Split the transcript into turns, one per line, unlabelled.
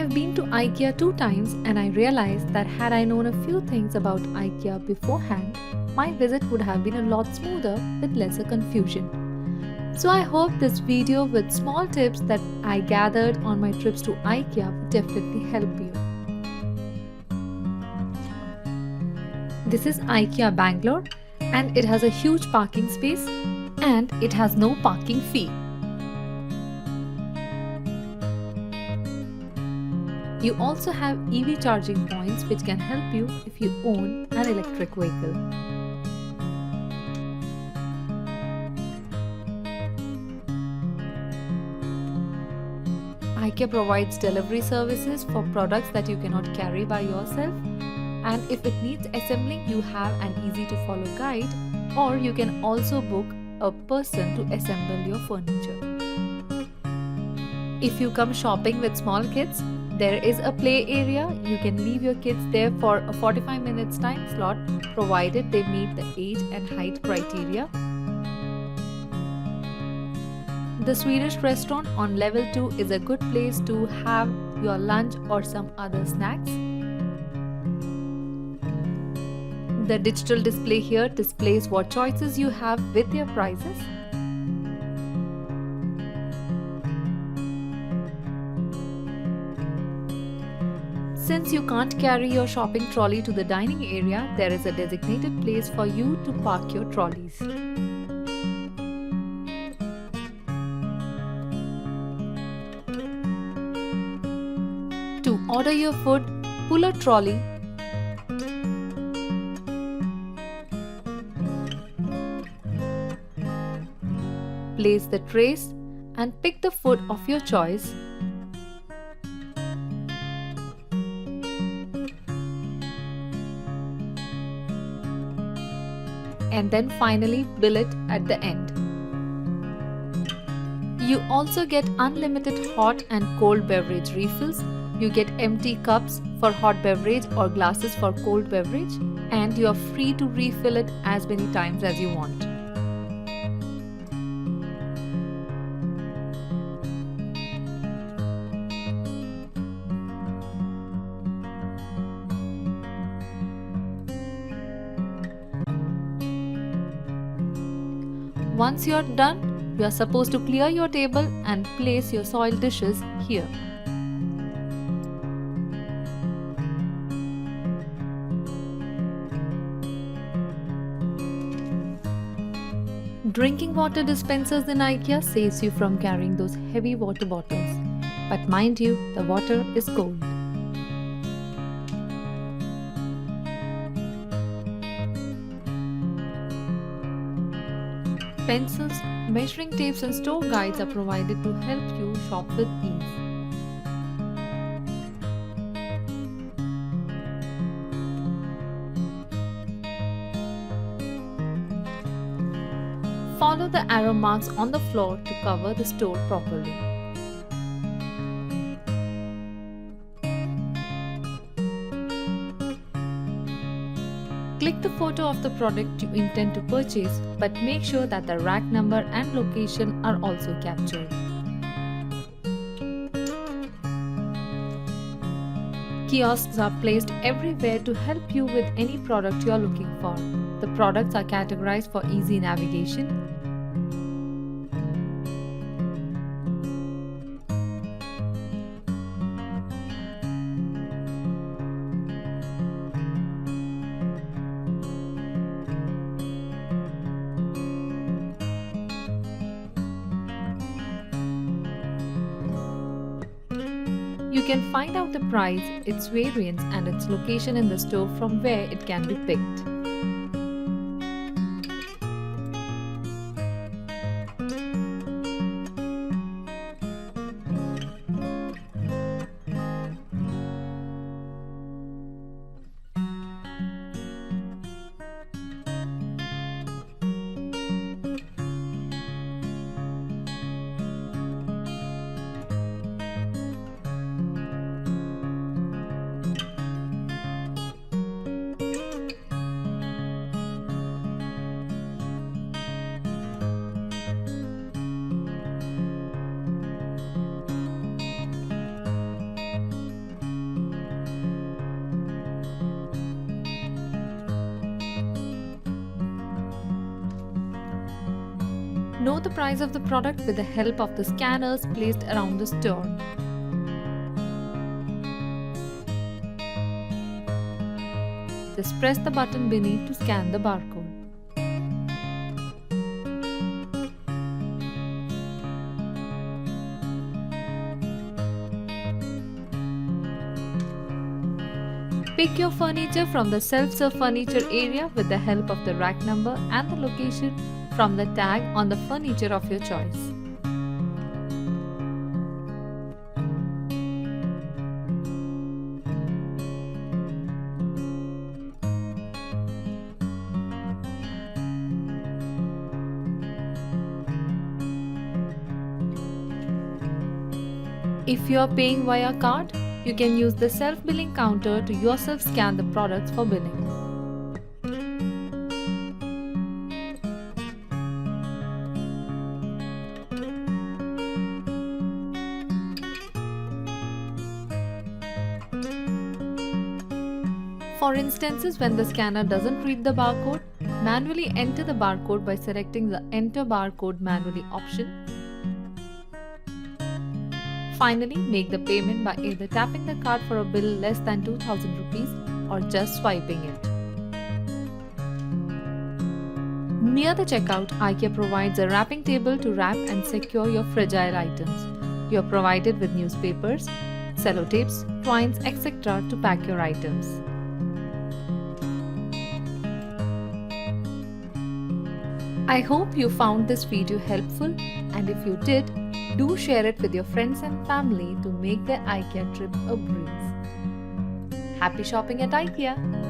have been to IKEA 2 times and I realized that had I known a few things about IKEA beforehand, my visit would have been a lot smoother with lesser confusion. So I hope this video with small tips that I gathered on my trips to IKEA will definitely help you. This is IKEA Bangalore and it has a huge parking space and it has no parking fee. You also have EV charging points which can help you if you own an electric vehicle. IKEA provides delivery services for products that you cannot carry by yourself, and if it needs assembling, you have an easy to follow guide, or you can also book a person to assemble your furniture. If you come shopping with small kids, there is a play area. You can leave your kids there for a 45 minutes time slot provided they meet the age and height criteria. The Swedish restaurant on level 2 is a good place to have your lunch or some other snacks. The digital display here displays what choices you have with their prices. Since you can't carry your shopping trolley to the dining area, there is a designated place for you to park your trolleys. To order your food, pull a trolley, place the trays and pick the food of your choice. And then finally bill it at the end. You also get unlimited hot and cold beverage refills. You get empty cups for hot beverage or glasses for cold beverage, and you are free to refill it as many times as you want. Once you're done, you are supposed to clear your table and place your soiled dishes here. Drinking water dispensers in IKEA saves you from carrying those heavy water bottles. But mind you, the water is cold. Pencils, measuring tapes and store guides are provided to help you shop with ease. Follow the arrow marks on the floor to cover the store properly. Click the photo of the product you intend to purchase, but make sure that the rack number and location are also captured. Kiosks are placed everywhere to help you with any product you are looking for. The products are categorized for easy navigation. You can find out the price, its variants, and its location in the store from where it can be picked. Know the price of the product with the help of the scanners placed around the store. Just press the button beneath to scan the barcode. Pick your furniture from the self-serve furniture area with the help of the rack number and the location from the tag on the furniture of your choice. If you are paying via card, you can use the self-billing counter to yourself scan the products for billing. For instances when the scanner doesn't read the barcode, manually enter the barcode by selecting the Enter Barcode Manually option. Finally, make the payment by either tapping the card for a bill less than 2000 rupees or just swiping it. Near the checkout, IKEA provides a wrapping table to wrap and secure your fragile items. You are provided with newspapers, sellotapes, twines, etc. to pack your items. I hope you found this video helpful, and if you did, do share it with your friends and family to make their IKEA trip a breeze. Happy shopping at IKEA!